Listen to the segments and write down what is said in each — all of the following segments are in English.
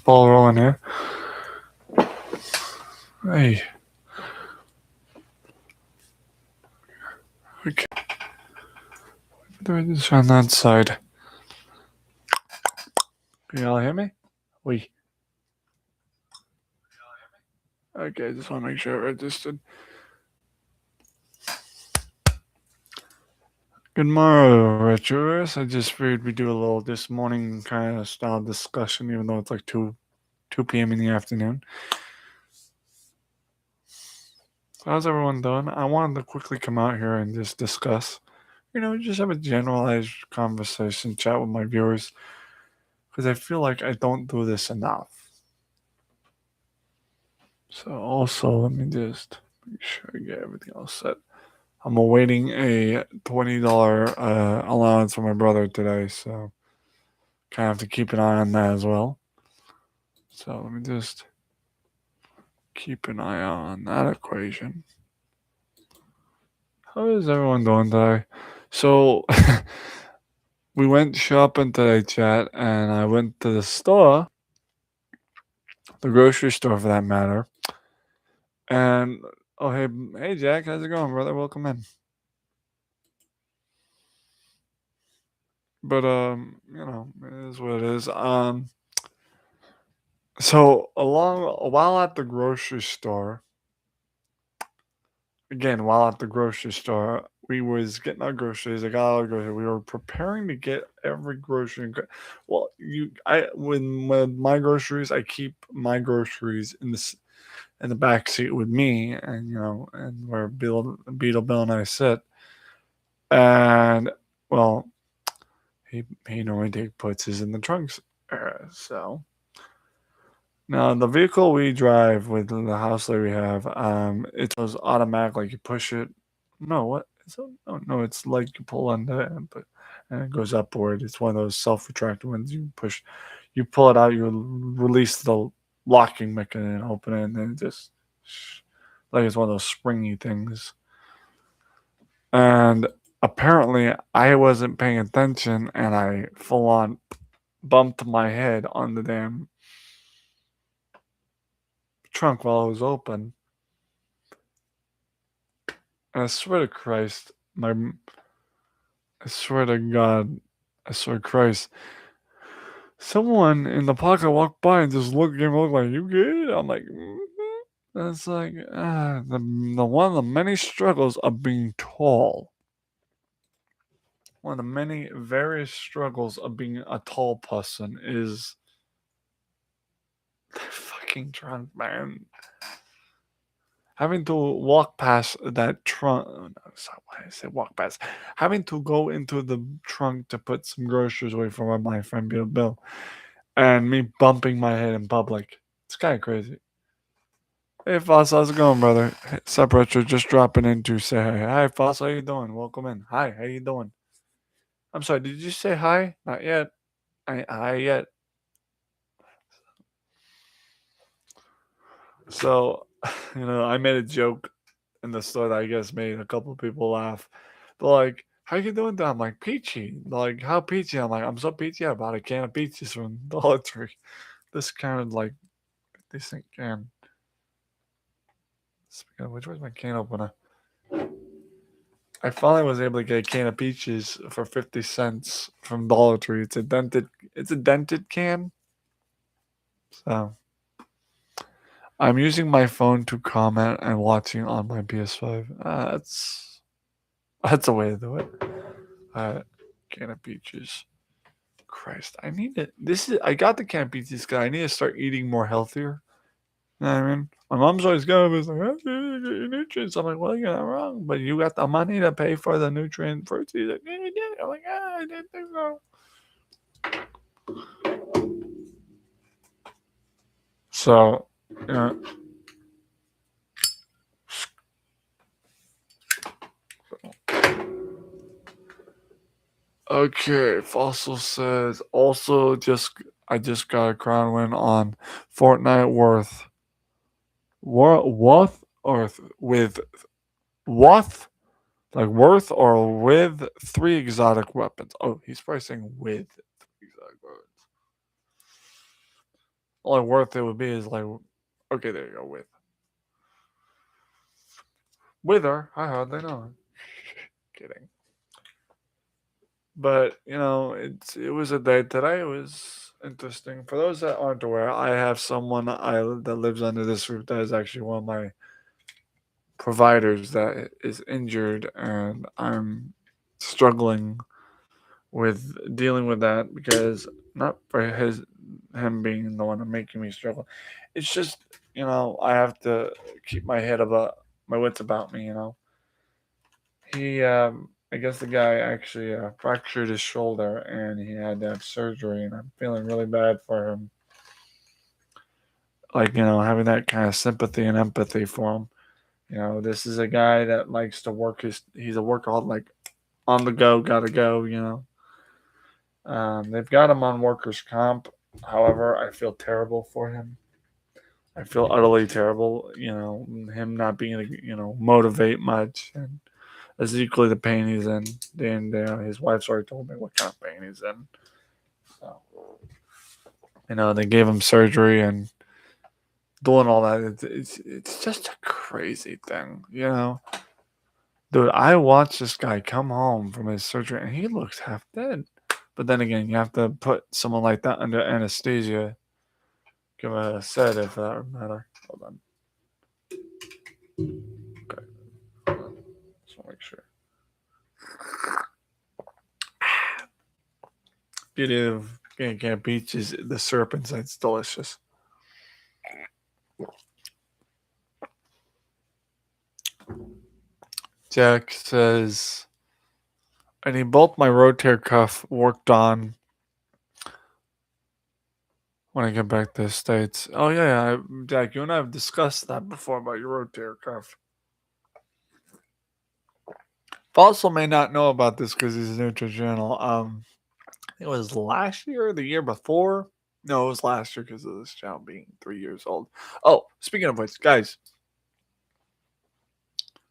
ball rolling here. Hey. Okay. Just on that side. Can y'all hear me? Wait. Okay, just want to make sure I registered. Good morrow, retroverse. I just figured we'd do a little this morning kind of style discussion, even though it's like 2 p.m. in the afternoon. So how's everyone doing? I wanted to quickly come out here and just discuss, just have a generalized conversation, chat with my viewers, because I feel like I don't do this enough. So also, let me just make sure I get everything else set. I'm awaiting a $20 allowance from my brother today, so kind of have to keep an eye on that as well. So let me just keep an eye on that equation. How is everyone doing today? So we went shopping today, chat, and I went to the store, the grocery store for that matter. And oh hey Jack, how's it going, brother? Welcome in. But it is what it is. So while at the grocery store, we was getting our groceries. I got all the groceries. We were preparing to get every grocery. Well, with my groceries, I keep my groceries in the back seat with me, and where Beetle Bill and I sit. And well, he normally puts his in the trunks. So now the vehicle we drive with the house that we have, it was automatic. Like you push it. No, what? No, it's like you pull on that and it goes upward. It's one of those self-retracting ones. You push, you pull it out, you release the locking mechanism and open it, and then it just like it's one of those springy things. And apparently, I wasn't paying attention, and I full on bumped my head on the damn trunk while it was open. And I swear to Christ, I swear to God, I swear to Christ, someone in the pocket walked by and just looked like, "You good?" I'm like, mm-hmm. And it's like the one of the many struggles of being tall. One of the many various struggles of being a tall person is the fucking trunk, man. Having to walk past that trunk. No, that's not why I said walk past. Having to go into the trunk to put some groceries away from my friend Bill, and me bumping my head in public. It's kind of crazy. Hey, Foss, how's it going, brother? What's up, Retro? Just dropping in to say hi. Hi, Foss, how you doing? Welcome in. Hi, how you doing? I'm sorry, did you say hi? Not yet. Hi yet. So, I made a joke in the store that I guess made a couple of people laugh. They're like, "How you doing?" That I'm like, "Peachy." They're like, "How peachy?" I'm like, "I'm so peachy. I bought a can of peaches from Dollar Tree. This kind of like decent can." Speaking of which, where's my can opener? I finally was able to get a can of peaches for 50 cents from Dollar Tree. It's a dented can. So I'm using my phone to comment and watching on my PS5. That's a way to do it. Can of peaches. Christ, I need it. I got the can of peaches because I need to start eating more healthier. You know what I mean? My mom's always going, like, nutrients. I'm like, well, you're not wrong, but you got the money to pay for the nutrient fruits. He's like, yeah, we did. I'm like, I didn't think so. So, okay. Fossil says also I just got a crown win on Fortnite worth or with worth like worth or with 3 exotic weapons. Oh, he's probably saying with 3 exotic weapons. Only worth it would be is like, okay, there you go, with her. I hardly know. Kidding. But it was a day today. It was interesting. For those that aren't aware, I have someone that lives under this roof that is actually one of my providers that is injured, and I'm struggling with dealing with that because not for him being the one making me struggle. It's just I have to keep my wits about me. He I guess the guy actually fractured his shoulder and he had to have surgery, and I'm feeling really bad for him. Like having that kind of sympathy and empathy for him. This is a guy that likes to work he's a workaholic, like on the go, gotta go. They've got him on workers' comp. However, I feel terrible for him. I feel utterly terrible. Him not being able to, motivate much, and that's equally the pain he's in. And his wife's already told me what kind of pain he's in. So, they gave him surgery and doing all that. It's just a crazy thing. Dude, I watched this guy come home from his surgery and he looks half dead. But then again, you have to put someone like that under anesthesia, give a sedative for that matter. Hold on. Okay. Hold on. Just want to make sure. Beauty of Can't Beach is the syrup inside. It's delicious. Jack says, I need both my rotator cuff worked on when I get back to the States. Oh, yeah. Jack, you and I have discussed that before about your rotator cuff. Fossil may not know about this because he's new to the channel. It was last year, or the year before. No, it was last year because of this channel being 3 years old. Oh, speaking of which, guys,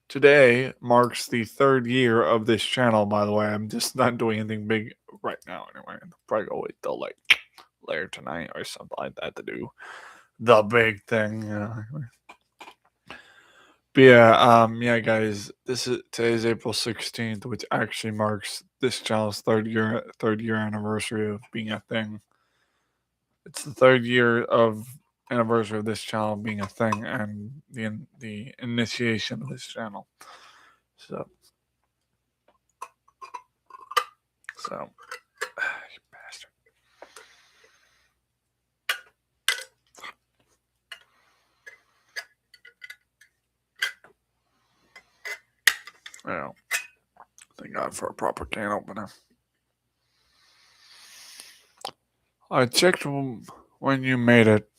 today marks the 3rd year of this channel. By the way, I'm just not doing anything big right now. Anyway, I'll probably go wait till like later tonight or something like that to do the big thing. But yeah, guys, today's April 16th, which actually marks this channel's third year anniversary of being a thing. It's the 3rd year of anniversary of this channel being a thing and the initiation of this channel. So, you bastard. Well, thank God for a proper can opener. I checked when you made it.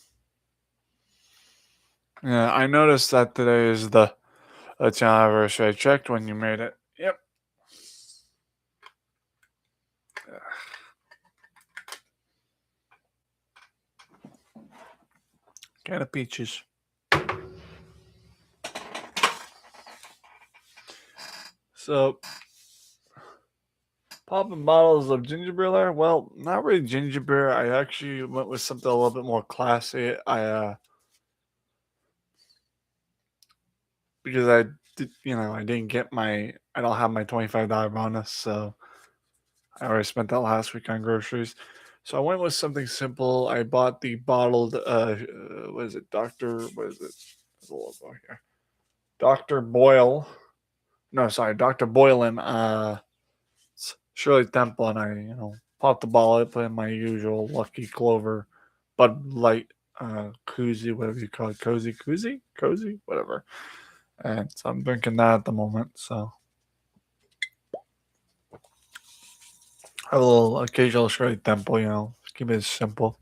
Yeah, I noticed that today is the channel anniversary. I checked when you made it. Yep. Can of peaches. So, popping bottles of ginger beer there? Well, not really ginger beer. I actually went with something a little bit more classy. Because I did, I didn't get I don't have my $25 bonus, so I already spent that last week on groceries. So I went with something simple. I bought the bottled, what is it, what is it? There's a logo here. Dr. Boyle. No, sorry, Dr. Boylan, Shirley Temple, and I, popped the bottle, put in my usual Lucky Clover, Bud Light, koozie, whatever you call it, cozy, whatever. And so I'm drinking that at the moment. So I have a little occasional Shirley Temple, keep it simple.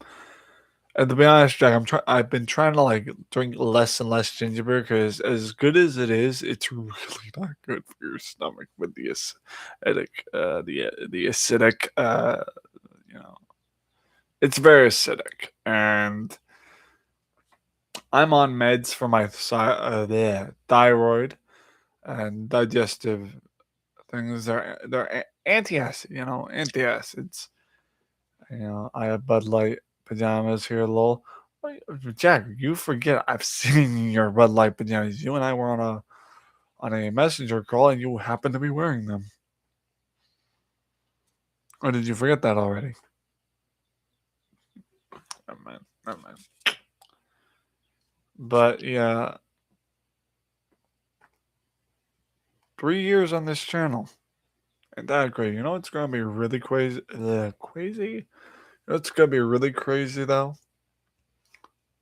And to be honest, Jack, I've been trying to like drink less and less ginger beer because as good as it is, it's really not good for your stomach with the acidic, you know, it's very acidic, and I'm on meds for my thyroid and digestive things. They're antacid, antacids. I have Bud Light pajamas here, lol. Wait, Jack, you forget I've seen your red light pajamas. You and I were on a messenger call, and you happened to be wearing them. Or did you forget that already? Never mind. Never mind. But yeah, 3 years on this channel. Ain't that great? You know it's gonna be really crazy. Crazy. You know it's gonna be really crazy though.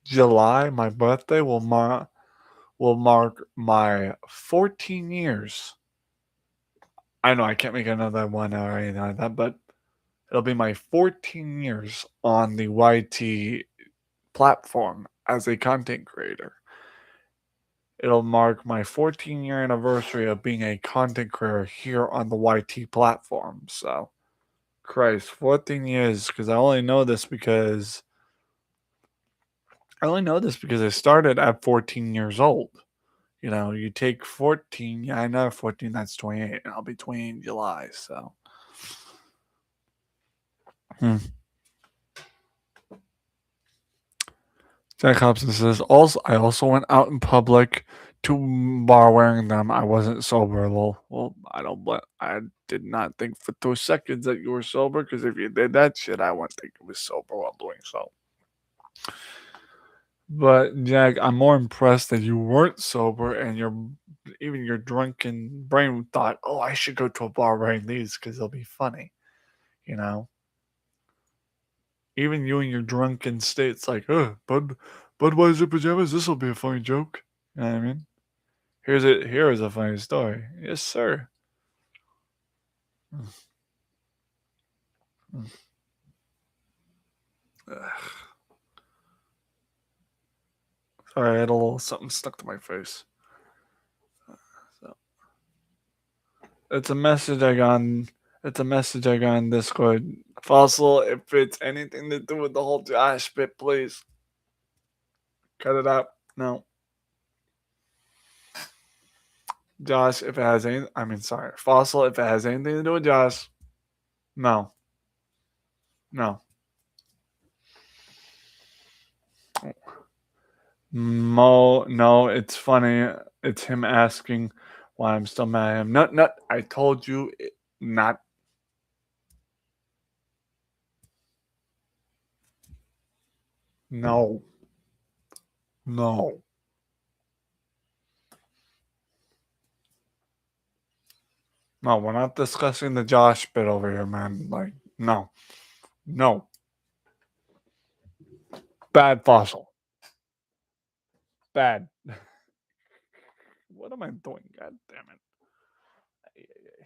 July, my birthday will mark my 14 years. I know I can't make another one or anything like that, but it'll be my 14 years on the YT platform as a content creator. It'll mark my 14-year anniversary of being a content creator here on the YT platform. So, Christ, 14 years, because I started at 14 years old. You know, you take 14, yeah, I know 14, that's 28, and I'll be 28 in July, so. Hmm. Jack Hobson says, I also went out in public to bar wearing them. I wasn't sober. Well, I did not think for 2 seconds that you were sober, because if you did that shit, I wouldn't think you was sober while doing so. But Jack, I'm more impressed that you weren't sober and even your drunken brain thought, oh, I should go to a bar wearing these because they'll be funny, you know? Even you in your drunken state's like, Budweiser pajamas, this'll be a funny joke. You know what I mean? Here is a funny story. Yes, sir. Mm, mm. Ugh. Sorry, I had a little something stuck to my face. So it's a message I got on it's a message I got on Discord. Fossil, if it's anything to do with the whole Josh bit, please cut it out. No. Josh, if it has any I mean sorry. Fossil, if it has anything to do with Josh, no. No. No, it's funny. It's him asking why I'm still mad at him. No, I told you not. No, no, no. We're not discussing the Josh bit over here, man. Like, no, no. Bad fossil. Bad. What am I doing? God damn it. Ay, ay, ay.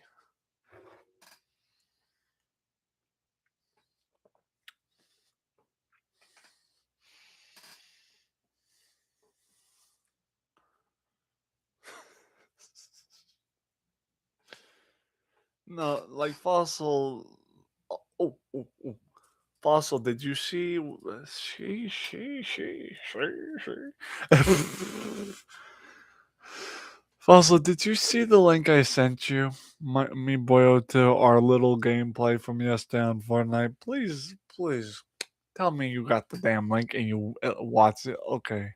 No, like fossil. Oh. Fossil, did you see? She. Fossil, did you see the link I sent you? Me, Boyo, to our little gameplay from yesterday on Fortnite? Please, tell me you got the damn link and you watched it. Okay.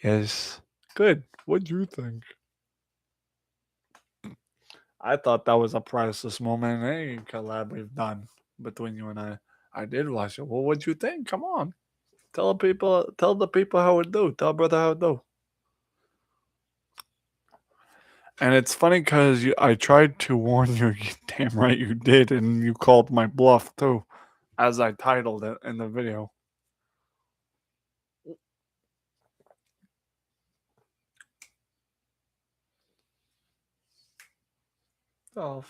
Yes. Good. What'd you think? I thought that was a priceless moment in any collab we've done between you and I. I did watch it. Well, what'd you think? Come on. Tell the people how it do. Tell brother how it do. And it's funny because I tried to warn you. You damn right you did, and you called my bluff too, as I titled it in the video. Oh,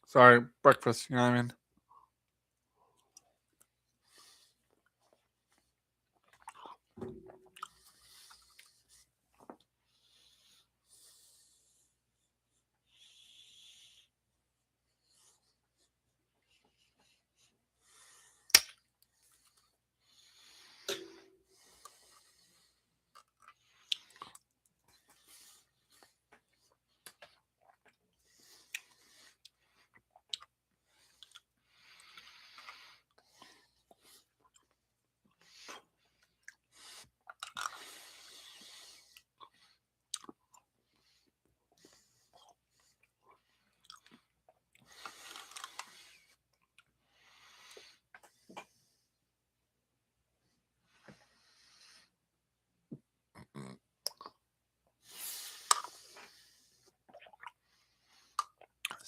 sorry, breakfast. You know what I mean?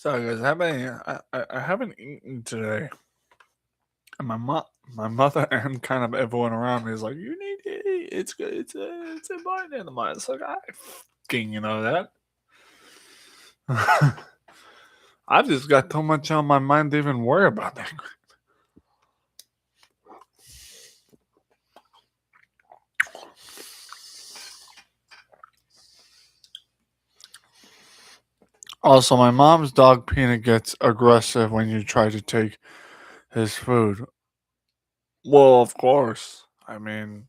Sorry guys, I haven't eaten today. And my mother and kind of everyone around me is like, you need to eat. It's good. It's important in the mind. It's like I fucking that. I've just got too much on my mind to even worry about that. Also, my mom's dog Peanut gets aggressive when you try to take his food. Well, of course. I mean,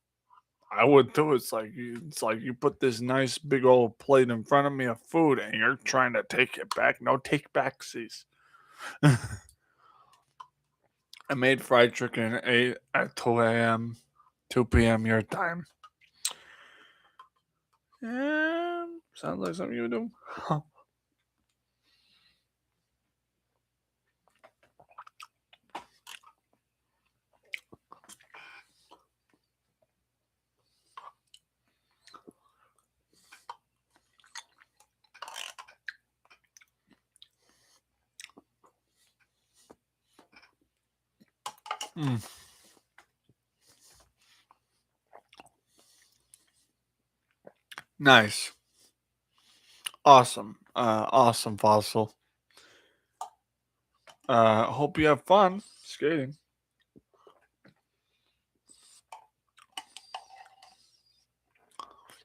I would too. It's like you put this nice big old plate in front of me of food, and you're trying to take it back. No take backsies. I made fried chicken at 2 a.m., 2 p.m. your time. Sounds like something you do. Mm. Nice. Awesome. Awesome, Fossil. Hope you have fun skating.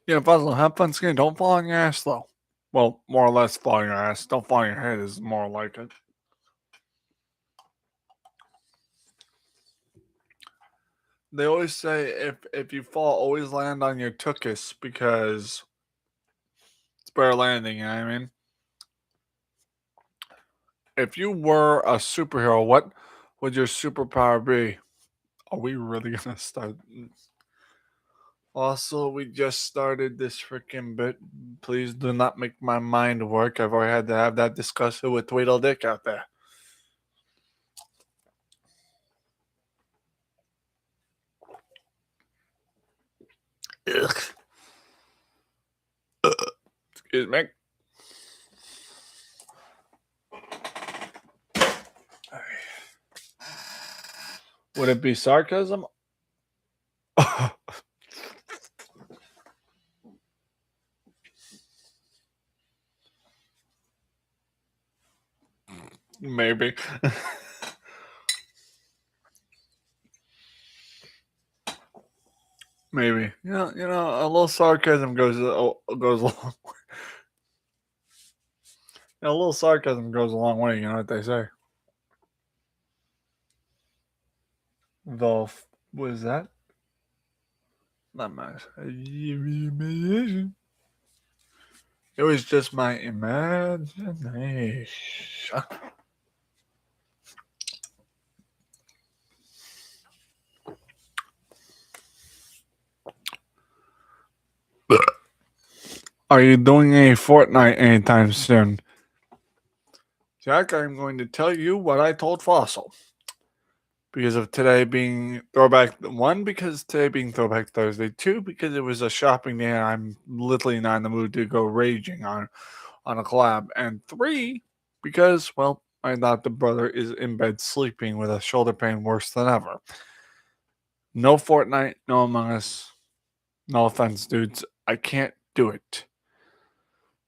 Yeah, Fossil, have fun skating. Don't fall on your ass, though. Well, more or less fall on your ass. Don't fall on your head is more like it. They always say if you fall, always land on your tuchus because it's better landing, you know what I mean? If you were a superhero, what would your superpower be? Are we really gonna start? Also, we just started this freaking bit. Please do not make my mind work. I've already had to have that discussion with Tweedledick out there. Ugh. Excuse me. Would it be sarcasm? Maybe. Maybe. A little sarcasm goes a long way. A little sarcasm goes a long way. You know what they say. What is that? Not much. Imagination. It was just my imagination. Are you doing a Fortnite anytime soon? Jack, I'm going to tell you what I told Fossil. Because of today being throwback, one, because today being throwback Thursday, two, because it was a shopping day and I'm literally not in the mood to go raging on a collab, and three, because, well, my adopted brother is in bed sleeping with a shoulder pain worse than ever. No Fortnite, no Among Us. No offense, dudes. I can't do it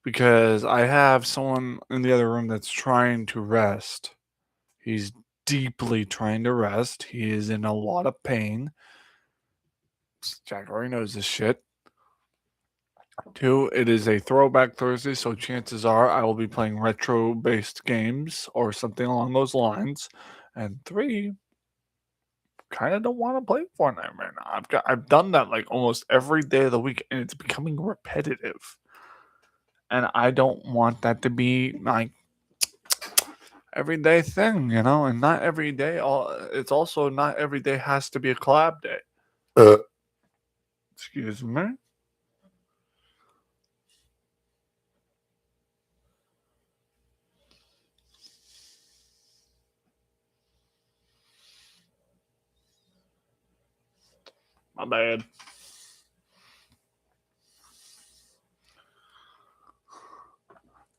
because I have someone in the other room that's trying to rest. He's deeply trying to rest. He is in a lot of pain. Jack already knows this shit. Two, it is a throwback Thursday, so chances are I will be playing retro based games or something along those lines. And three, kind of don't want to play Fortnite right now. I've done that like almost every day of the week, and it's becoming repetitive. And I don't want that to be like everyday thing, and not every day. It's also not every day has to be a collab day. Excuse me. My bad.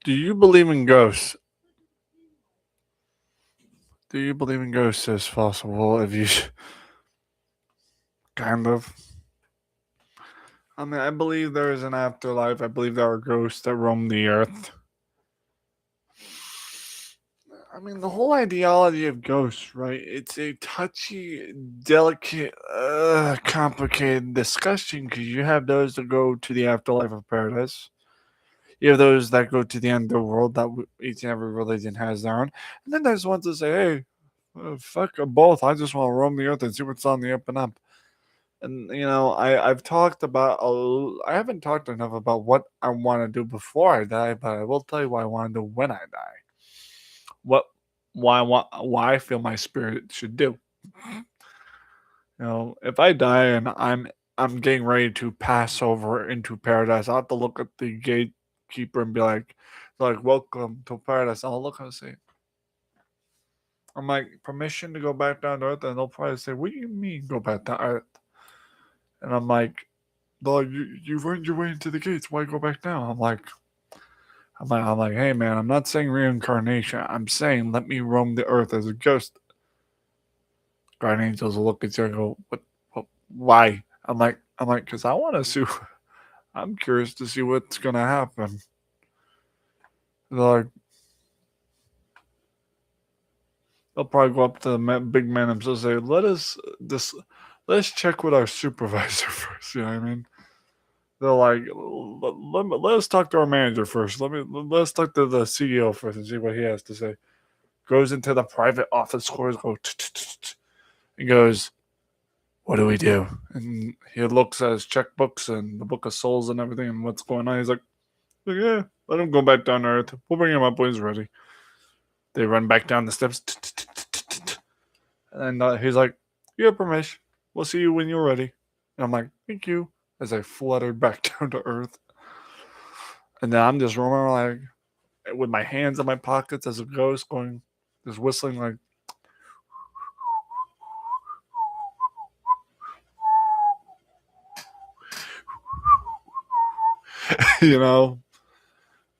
Do you believe in ghosts? Do you believe in ghosts as possible? If you kind of. I mean, I believe there is an afterlife. I believe there are ghosts that roam the earth. I mean, the whole ideology of ghosts, right? It's a touchy, delicate, complicated discussion because you have those that go to the afterlife of paradise. You have those that go to the end of the world that each and every religion has their own. And then there's ones that say, hey, fuck both. I just want to roam the earth and see what's on the up and up. And I've talked about I haven't talked enough about what I want to do before I die, but I will tell you what I want to do when I die. What why I feel my spirit should do. If I die and I'm getting ready to pass over into paradise, I'll have to look at the gatekeeper and be like welcome to paradise. I'll look and say, I'm like, permission to go back down to earth, and they'll probably say, what do you mean go back to earth? And I'm like, dog, you've earned your way into the gates. Why go back down? I'm like, hey man, I'm not saying reincarnation. I'm saying let me roam the earth as a ghost. Guardian angels will look at you and go, what why? I'm like, because I want to see. I'm curious to see what's gonna happen. They're like, they'll probably go up to the big man themselves and say, let's check with our supervisor first. You know what I mean? They're like, let us talk to our manager first. Let's talk to the CEO first and see what he has to say. Goes into the private office quarters, and goes, what do we do? And he looks at his checkbooks and the book of souls and everything and what's going on. He's like, yeah, let him go back down to earth. We'll bring him up when he's ready. They run back down the steps. And he's like, you have permission. We'll see you when you're ready. And I'm like, thank you. As I fluttered back down to earth. And then I'm just roaming like with my hands in my pockets as a ghost going, just whistling like, you know,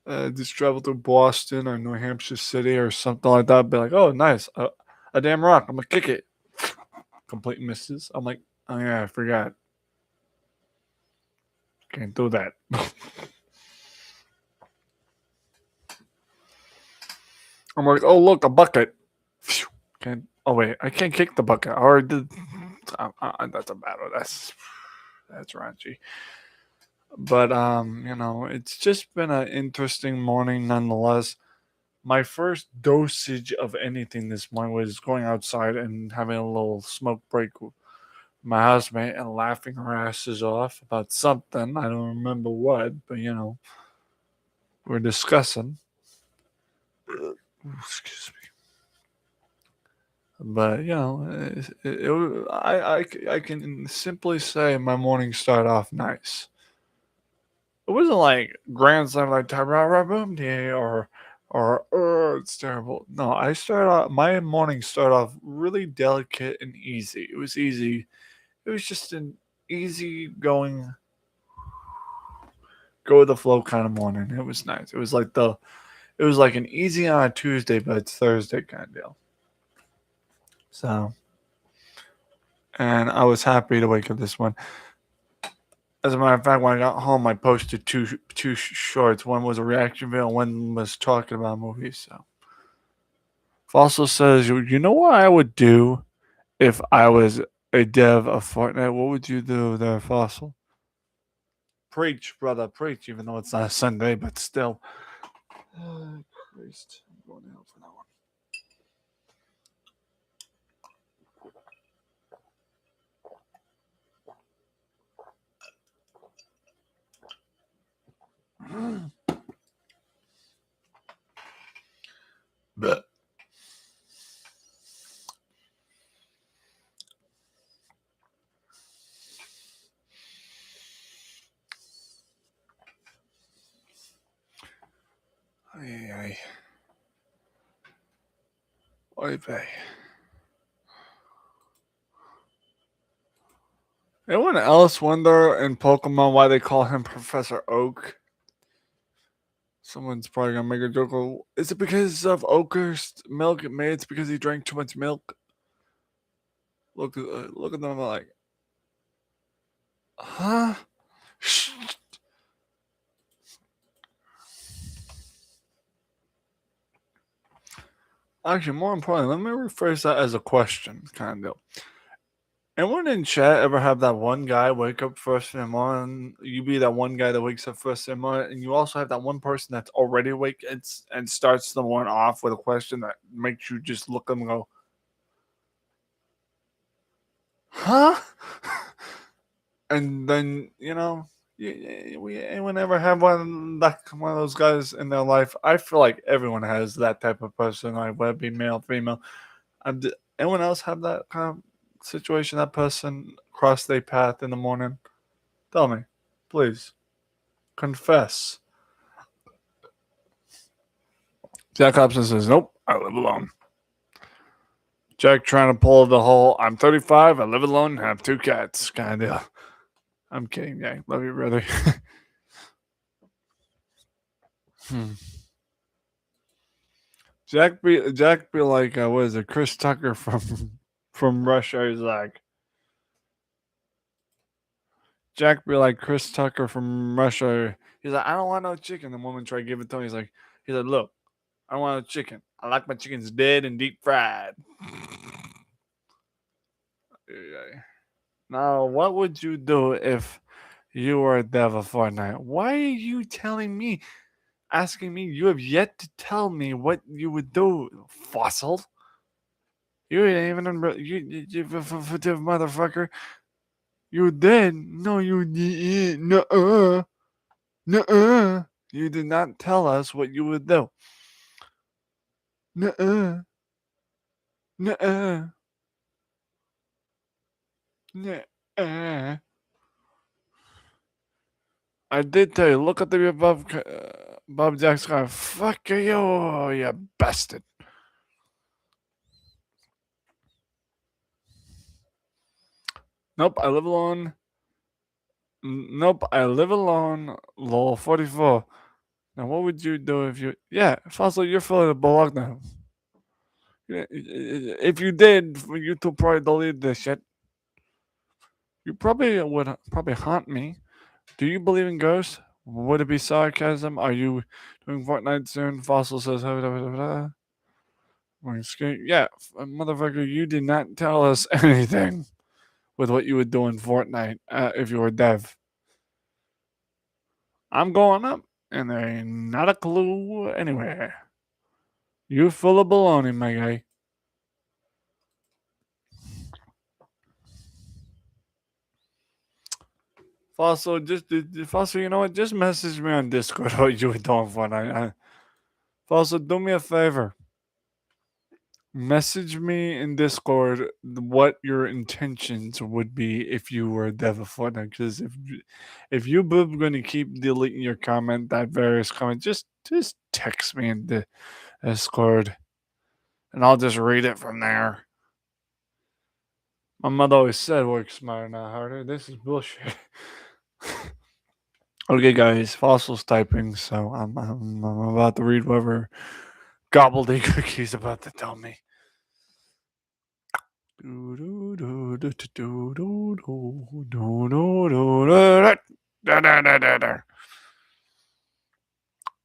just travel through Boston or New Hampshire City or something like that. Be like, oh, nice. A damn rock. I'm going to kick it. Complete misses. I'm like, oh, yeah, I forgot. Can't do that. I'm like, oh, look, a bucket. Can't. Oh, wait. I can't kick the bucket. I already did. That's a battle. That's raunchy. But it's just been an interesting morning nonetheless. My first dosage of anything this morning was going outside and having a little smoke break with my housemate and laughing our asses off about something. I don't remember what, but we're discussing. Excuse me. But I can simply say my morning started off nice. It wasn't like grand slam like boom day or it's terrible. No, I started off my morning started off really delicate and easy. It was easy. It was just an easy going, go with the flow kind of morning. It was nice. It was like an easy on a Tuesday, but it's Thursday kind of deal. So, and I was happy to wake up this one. As a matter of fact, when I got home, I posted two shorts. One was a reaction video, and one was talking about movies. So, Fossil says, "You know what I would do if I was a dev of Fortnite? What would you do there, Fossil? Preach, brother, preach. Even though it's not a Sunday, but still." Oh, Christ, I'm going to hell for that one. But ay. Oy vey. Anyone else wonder in Pokemon why they call him Professor Oak? Someone's probably gonna make a joke. Is it because of Oakhurst milk? Maybe it's because he drank too much milk. Look at them like, huh? Shh. Actually, more importantly, let me rephrase that as a question, kind of deal. Anyone in chat ever have that one guy wake up first thing in the morning? You be that one guy that wakes up first thing in the morning, and you also have that one person that's already awake and starts the morning off with a question that makes you just look at them and go, huh? And then, anyone ever have one of those guys in their life? I feel like everyone has that type of person, like whether it be male, female. Anyone else have that kind of situation? That person cross their path in the morning? Tell me, please. Confess. Jack Hobson says, "Nope, I live alone." Jack trying to pull the whole "I'm 35, I live alone, have two cats" kind of deal. I'm kidding, Jack. Love you, brother. Hmm. Jack be like, what is it? Chris Tucker from Russia. He's like, Jack be like Chris Tucker from Russia. He's like, I don't want no chicken. The woman tried to give it to him. He's like, look, I don't want no chicken. I like my chickens dead and deep fried. Yeah. Now, what would you do if you were a dev of Fortnite? Why are you telling me, asking me? You have yet to tell me what you would do, fossil. You ain't even you motherfucker. You did? No, you didn't. Nuh-uh. Nuh-uh. You did not tell us what you would do. Nuh-uh. Nuh-uh. Nuh-uh. I did tell you, look at the above Bob Jack's guy. Fuck you, you bastard. Nope, I live alone. Nope, I live alone. Lol 44. Now, what would you do if you. Yeah, Fossil, you're full of Bologna. If you did, YouTube probably deleted this shit. You probably would probably haunt me. Do you believe in ghosts? Would it be sarcasm? Are you doing Fortnite soon? Fossil says, yeah, motherfucker, you did not tell us anything with what you would do in Fortnite if you were dev. I'm going up, and there ain't not a clue anywhere. You full of baloney, my guy. Fossil, Fossil, you know what? Just message me on Discord what you were doing Fortnite. Fossil, do me a favor. Message me in Discord what your intentions would be if you were a dev of Fortnite. Because if you boob going to keep deleting your comment, that various comment, just text me in the Discord, and I'll just read it from there. My mother always said, "Work smarter, not harder." This is bullshit. Okay, guys, Fossil's typing, so I'm about to read whatever gobbledygook he's about to tell me.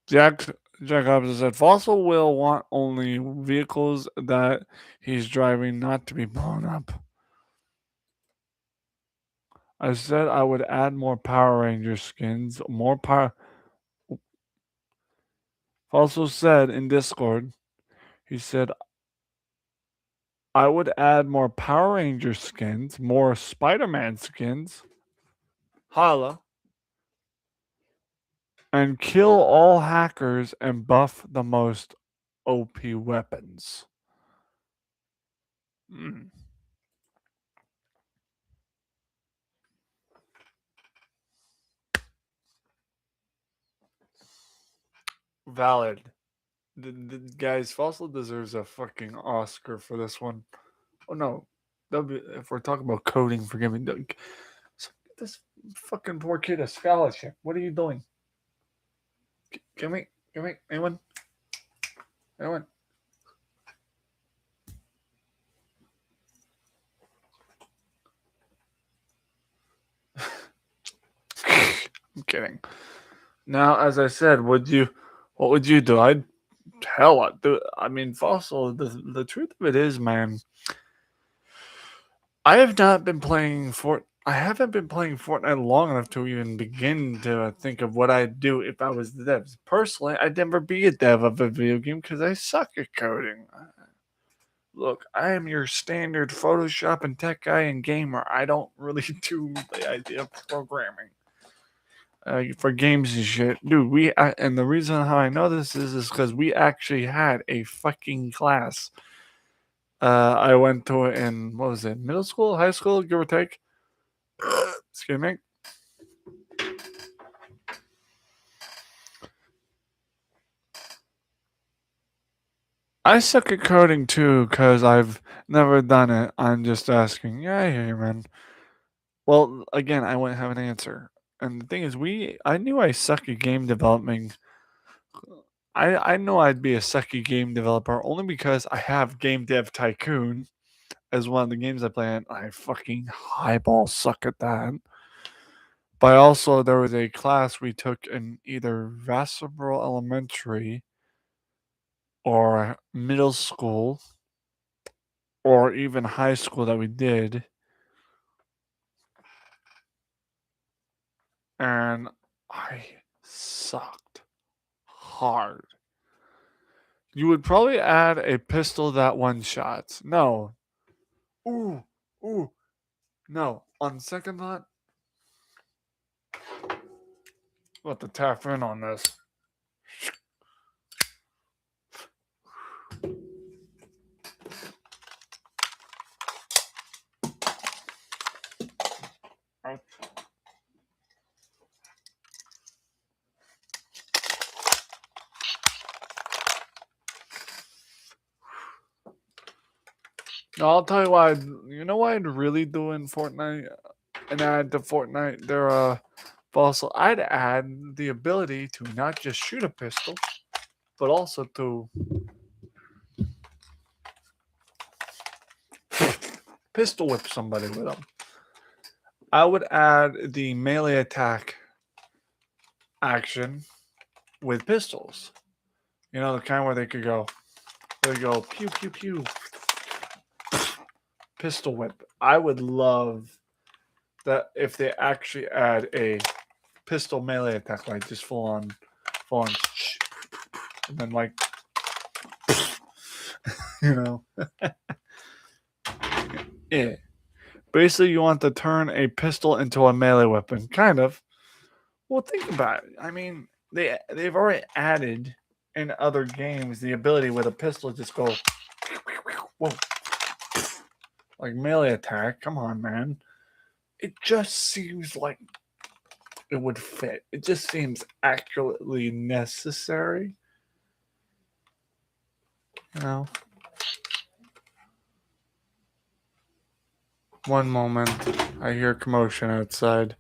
Jack Hobson said Fossil will want only vehicles that he's driving not to be blown up. I said I would add more Power Ranger skins, more power. Fossil said in Discord, he said I would add more Power Ranger skins, more Spider-Man skins. Holla. And kill all hackers and buff the most OP weapons. Mm. Valid. Guys, Fossil deserves a fucking Oscar for this one. Oh no, if we're talking about coding, forgive me. This fucking poor kid a scholarship. What are you doing? Give me Anyone? Anyone? I'm kidding. Now, as I said, what would you do? I'd do. I mean, Fossil. The truth of it is, man, I haven't been playing Fortnite long enough to even begin to think of what I'd do if I was the devs. Personally, I'd never be a dev of a video game because I suck at coding. Look, I am your standard Photoshop and tech guy and gamer. I don't really do the idea of programming for games and shit, dude. And the reason how I know this is because we actually had a fucking class. I went to it in what was it, middle school, high school, give or take. Excuse me. I suck at coding too because I've never done it. I'm just asking. Yeah, I hear you, man. Well, again, I wouldn't have an answer. And the thing is, I knew I suck at game development. I know I'd be a sucky game developer only because I have Game Dev Tycoon as one of the games I play, and I fucking highball suck at that. But also, there was a class we took in either Vassarboro Elementary or middle school or even high school that we did, and I sucked hard. You would probably add a pistol that one shots. No. Ooh, ooh, no. On second thought, we'll have to tap in on this. No, I'll tell you why. You know what I'd really do in Fortnite and add to Fortnite? Fossil. I'd add the ability to not just shoot a pistol, but also to pistol whip somebody with them. I would add the melee attack action with pistols. You know, the kind where they go pew pew pew, pistol whip. I would love that if they actually add a pistol melee attack, like just full on, and then like, you know, yeah. Basically, you want to turn a pistol into a melee weapon, kind of. Well, think about it. I mean, they've already added in other games the ability with a pistol just go, whoa, like melee attack. Come on, man. It just seems like it would fit. It just seems accurately necessary. You know. One moment. I hear commotion outside.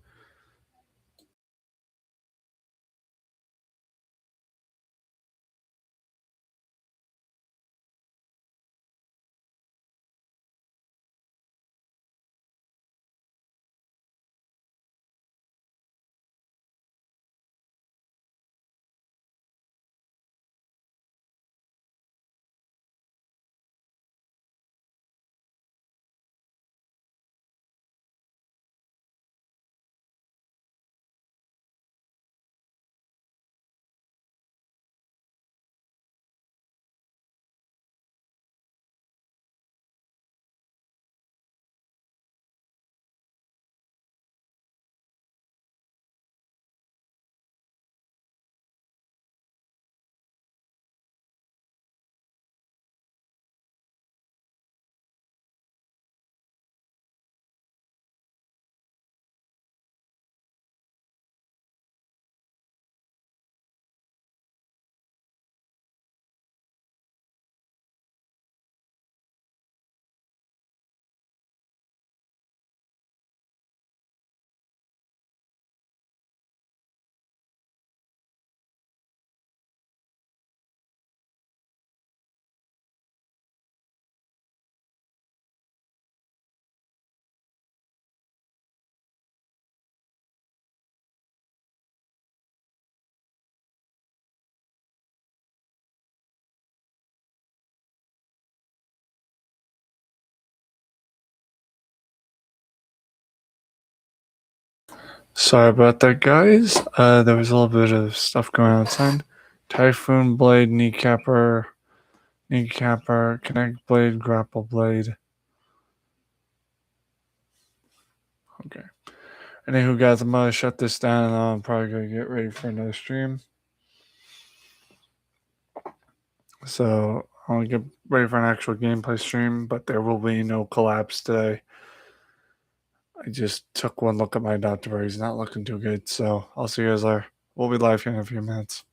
Sorry about that, guys. There was a little bit of stuff going on outside. Typhoon blade, kneecapper, connect blade, grapple blade. Okay. Anywho, guys, I'm gonna shut this down and I'm probably gonna get ready for another stream. So I'll get ready for an actual gameplay stream, but there will be no collapse today. I just took one look at my doctor. He's not looking too good, so I'll see you guys later. We'll be live here in a few minutes.